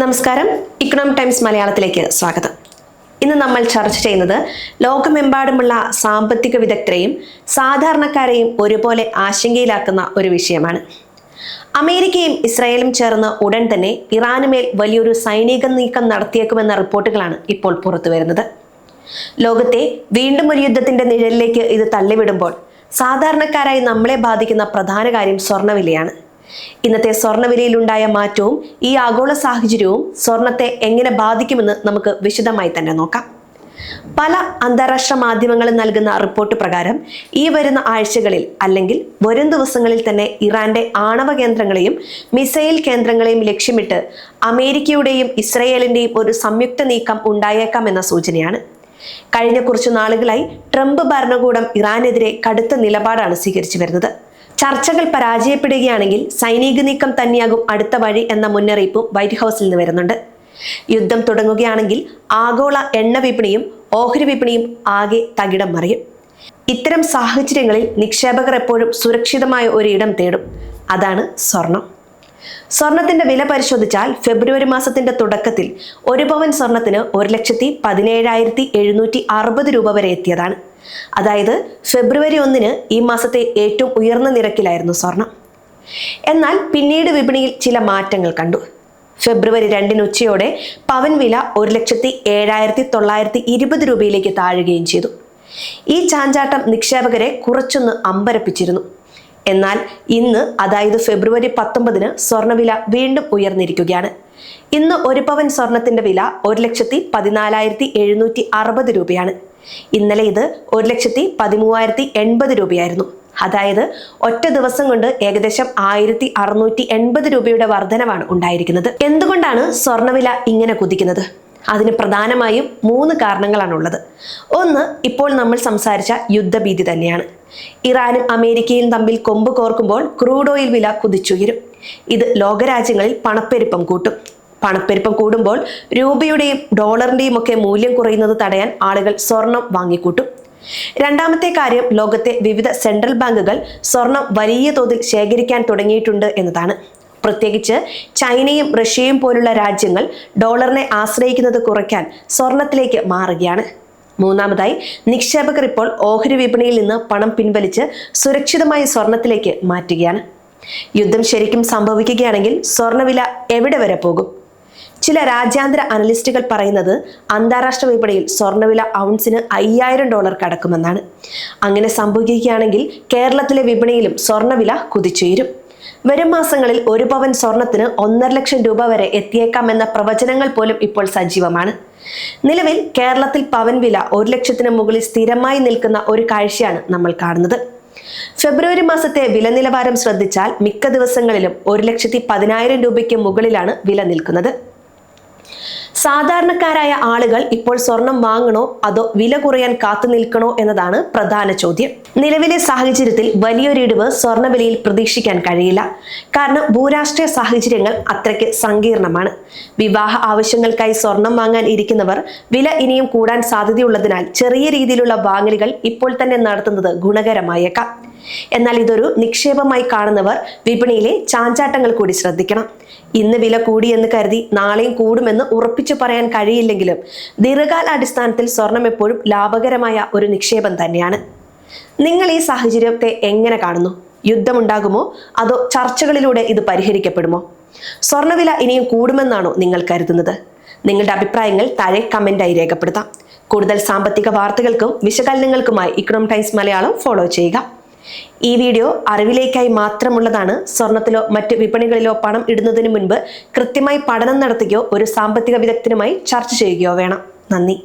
നമസ്കാരം, economic times മലയാളത്തിലേക്ക് സ്വാഗതം. ഇന്ന് നമ്മൾ ചർച്ച ചെയ്യുന്നത് ലോകമെമ്പാടുമുള്ള സാമ്പത്തിക വിദഗ്ധരെയും സാധാരണക്കാരെയും ഒരുപോലെ ആശങ്കയിലാക്കുന്ന ഒരു വിഷയമാണ്. അമേരിക്കയും ഇസ്രായേലും ചേർന്ന് ഉടൻ തന്നെ ഇറാനുമേൽ വലിയൊരു സൈനിക നീക്കം നടത്തിയേക്കുമെന്ന റിപ്പോർട്ടുകളാണ് ഇപ്പോൾ പുറത്തുവരുന്നത്. ലോകത്തെ വീണ്ടും ഒരു യുദ്ധത്തിന്റെ നിഴലിലേക്ക് ഇത് തള്ളിവിടുമ്പോൾ സാധാരണക്കാരായി നമ്മളെ ബാധിക്കുന്ന പ്രധാന കാര്യം സ്വർണ്ണവിലയാണ്. ഇന്നത്തെ സ്വർണ്ണവിലയിലുണ്ടായ മാറ്റവും ഈ ആഗോള സാഹചര്യവും സ്വർണത്തെ എങ്ങനെ ബാധിക്കുമെന്ന് നമുക്ക് വിശദമായി തന്നെ നോക്കാം. പല അന്താരാഷ്ട്ര മാധ്യമങ്ങളും നൽകുന്ന റിപ്പോർട്ട് പ്രകാരം ഈ വരുന്ന ആഴ്ചകളിൽ അല്ലെങ്കിൽ വരും ദിവസങ്ങളിൽ തന്നെ ഇറാന്റെ ആണവ കേന്ദ്രങ്ങളെയും മിസൈൽ കേന്ദ്രങ്ങളെയും ലക്ഷ്യമിട്ട് അമേരിക്കയുടെയും ഇസ്രയേലിന്റെയും ഒരു സംയുക്ത നീക്കം ഉണ്ടായേക്കാമെന്ന സൂചനയാണ്. കഴിഞ്ഞ കുറച്ചു നാളുകളായി ട്രംപ് ഭരണകൂടം ഇറാനെതിരെ കടുത്ത നിലപാടാണ് സ്വീകരിച്ചു വരുന്നത്. ചർച്ചകൾ പരാജയപ്പെടുകയാണെങ്കിൽ സൈനിക നീക്കം തന്നെയാകും അടുത്ത വഴി എന്ന മുന്നറിയിപ്പും വൈറ്റ് ഹൗസിൽ നിന്ന് വരുന്നുണ്ട്. യുദ്ധം തുടങ്ങുകയാണെങ്കിൽ ആഗോള എണ്ണ വിപണിയും ഓഹരി വിപണിയും ആകെ തകിടം മറിയും. ഇത്തരം സാഹചര്യങ്ങളിൽ നിക്ഷേപകർ എപ്പോഴും സുരക്ഷിതമായ ഒരു ഇടം തേടും. അതാണ് സ്വർണം. സ്വർണത്തിന്റെ വില പരിശോധിച്ചാൽ ഫെബ്രുവരി മാസത്തിന്റെ തുടക്കത്തിൽ ഒരു പവൻ സ്വർണത്തിന് 1,17,760 രൂപ വരെ എത്തിയതാണ്. അതായത് ഫെബ്രുവരി 1 ഈ മാസത്തെ ഏറ്റവും ഉയർന്ന നിരക്കിലായിരുന്നു സ്വർണം. എന്നാൽ പിന്നീട് വിപണിയിൽ ചില മാറ്റങ്ങൾ കണ്ടു. ഫെബ്രുവരി 2 ഉച്ചയോടെ പവൻ വില 1,07,920 രൂപയിലേക്ക് താഴുകയും ചെയ്തു. ഈ ചാഞ്ചാട്ടം നിക്ഷേപകരെ കുറച്ചൊന്ന് അമ്പരപ്പിച്ചിരുന്നു. എന്നാൽ ഇന്ന്, അതായത് ഫെബ്രുവരി 19 സ്വർണ്ണവില വീണ്ടും ഉയർന്നിരിക്കുകയാണ്. ഇന്ന് ഒരു പവൻ സ്വർണത്തിന്റെ വില 1,14,760 രൂപയാണ്. ഇന്നലെ ഇത് 1,13,080 രൂപയായിരുന്നു. അതായത് ഒറ്റ ദിവസം കൊണ്ട് ഏകദേശം 1,680 രൂപയുടെ വർധനവാണ് ഉണ്ടായിരിക്കുന്നത്. എന്തുകൊണ്ടാണ് സ്വർണ്ണവില ഇങ്ങനെ കുതിക്കുന്നത്? അതിന് പ്രധാനമായും 3 കാരണങ്ങളാണുള്ളത്. ഒന്ന്, ഇപ്പോൾ നമ്മൾ സംസാരിച്ച യുദ്ധഭീതി തന്നെയാണ്. ഇറാനും അമേരിക്കയും തമ്മിൽ കൊമ്പ് കോർക്കുമ്പോൾ ക്രൂഡ് ഓയിൽ വില കുതിച്ചുയരും. ഇത് ലോകരാജ്യങ്ങളിൽ പണപ്പെരുപ്പം കൂട്ടും. പണപ്പെരുപ്പം കൂടുമ്പോൾ രൂപയുടെയും ഡോളറിന്റെയും ഒക്കെ മൂല്യം കുറയുന്നത് തടയാൻ ആളുകൾ സ്വർണം വാങ്ങിക്കൂട്ടും. രണ്ടാമത്തെ കാര്യം, ലോകത്തെ വിവിധ സെൻട്രൽ ബാങ്കുകൾ സ്വർണം വലിയ തോതിൽ ശേഖരിക്കാൻ തുടങ്ങിയിട്ടുണ്ട് എന്നതാണ്. പ്രത്യേകിച്ച് ചൈനയും റഷ്യയും പോലുള്ള രാജ്യങ്ങൾ ഡോളറിനെ ആശ്രയിക്കുന്നത് കുറയ്ക്കാൻ സ്വർണത്തിലേക്ക് മാറുകയാണ്. മൂന്നാമതായി, നിക്ഷേപകർ ഇപ്പോൾ ഓഹരി വിപണിയിൽ നിന്ന് പണം പിൻവലിച്ച് സുരക്ഷിതമായ സ്വർണത്തിലേക്ക് മാറ്റുകയാണ്. യുദ്ധം ശരിക്കും സംഭവിക്കുകയാണെങ്കിൽ സ്വർണ്ണവില എവിടെ വരെ പോകും? ചില രാജ്യാന്തര അനലിസ്റ്റുകൾ പറയുന്നത് അന്താരാഷ്ട്ര വിപണിയിൽ സ്വർണ്ണവില ഔൺസിന് $5,000 കടക്കുമെന്നാണ്. അങ്ങനെ സംഭവിക്കുകയാണെങ്കിൽ കേരളത്തിലെ വിപണിയിലും സ്വർണ്ണവില കുതിച്ചുയരും. വരും മാസങ്ങളിൽ ഒരു പവൻ സ്വർണത്തിന് 1.5 ലക്ഷം രൂപ വരെ എത്തിയേക്കാമെന്ന പ്രവചനങ്ങൾ പോലും ഇപ്പോൾ സജീവമാണ്. നിലവിൽ കേരളത്തിൽ പവൻ വില 1 ലക്ഷത്തിന് മുകളിൽ സ്ഥിരമായി നിൽക്കുന്ന ഒരു കാഴ്ചയാണ് നമ്മൾ കാണുന്നത്. ഫെബ്രുവരി മാസത്തെ വില നിലവാരം ശ്രദ്ധിച്ചാൽ മിക്ക ദിവസങ്ങളിലും 1,10,000 രൂപയ്ക്ക് മുകളിലാണ് വില നിൽക്കുന്നത്. സാധാരണക്കാരായ ആളുകൾ ഇപ്പോൾ സ്വർണം വാങ്ങണോ അതോ വില കുറയാൻ കാത്തു നിൽക്കണോ എന്നതാണ് പ്രധാന ചോദ്യം. നിലവിലെ സാഹചര്യത്തിൽ വലിയൊരിടിവ് സ്വർണ്ണവിലയിൽ പ്രതീക്ഷിക്കാൻ കഴിയില്ല. കാരണം ഭൂരാഷ്ട്രീയ സാഹചര്യങ്ങൾ അത്രയ്ക്ക് സങ്കീർണമാണ്. വിവാഹ ആവശ്യങ്ങൾക്കായി സ്വർണം വാങ്ങാൻ ഇരിക്കുന്നവർ വില ഇനിയും കൂടാൻ സാധ്യതയുള്ളതിനാൽ ചെറിയ രീതിയിലുള്ള വാങ്ങലുകൾ ഇപ്പോൾ തന്നെ നടത്തുന്നത് ഗുണകരമായേക്കാം. എന്നാൽ ഇതൊരു നിക്ഷേപമായി കാണുന്നവർ വിപണിയിലെ ചാഞ്ചാട്ടങ്ങൾ കൂടി ശ്രദ്ധിക്കണം. ഇന്ന് വില കൂടിയെന്ന് കരുതി നാളെയും കൂടുമെന്ന് ഉറപ്പിച്ചു പറയാൻ കഴിയില്ലെങ്കിലും ദീർഘകാല അടിസ്ഥാനത്തിൽ സ്വർണം എപ്പോഴും ലാഭകരമായ ഒരു നിക്ഷേപം തന്നെയാണ്. നിങ്ങൾ ഈ സാഹചര്യത്തെ എങ്ങനെ കാണുന്നു? യുദ്ധമുണ്ടാകുമോ അതോ ചർച്ചകളിലൂടെ ഇത് പരിഹരിക്കപ്പെടുമോ? സ്വർണ്ണവില ഇനിയും കൂടുമെന്നാണോ നിങ്ങൾ കരുതുന്നത്? നിങ്ങളുടെ അഭിപ്രായങ്ങൾ താഴെ കമന്റായി രേഖപ്പെടുത്താം. കൂടുതൽ സാമ്പത്തിക വാർത്തകൾക്കും വിശകലനങ്ങൾക്കുമായി ഇക്കണോമിക് ടൈംസ് മലയാളം ഫോളോ ചെയ്യുക. ഈ വീഡിയോ അറിവിലേക്കായി മാത്രമുള്ളതാണ്. സ്വർണത്തിലോ മറ്റ് വിപണികളിലോ പണം ഇടുന്നതിന് മുൻപ് കൃത്യമായി പഠനം നടത്തുകയോ ഒരു സാമ്പത്തിക വിദഗ്ധനുമായി ചർച്ച ചെയ്യുകയോ വേണം. നന്ദി.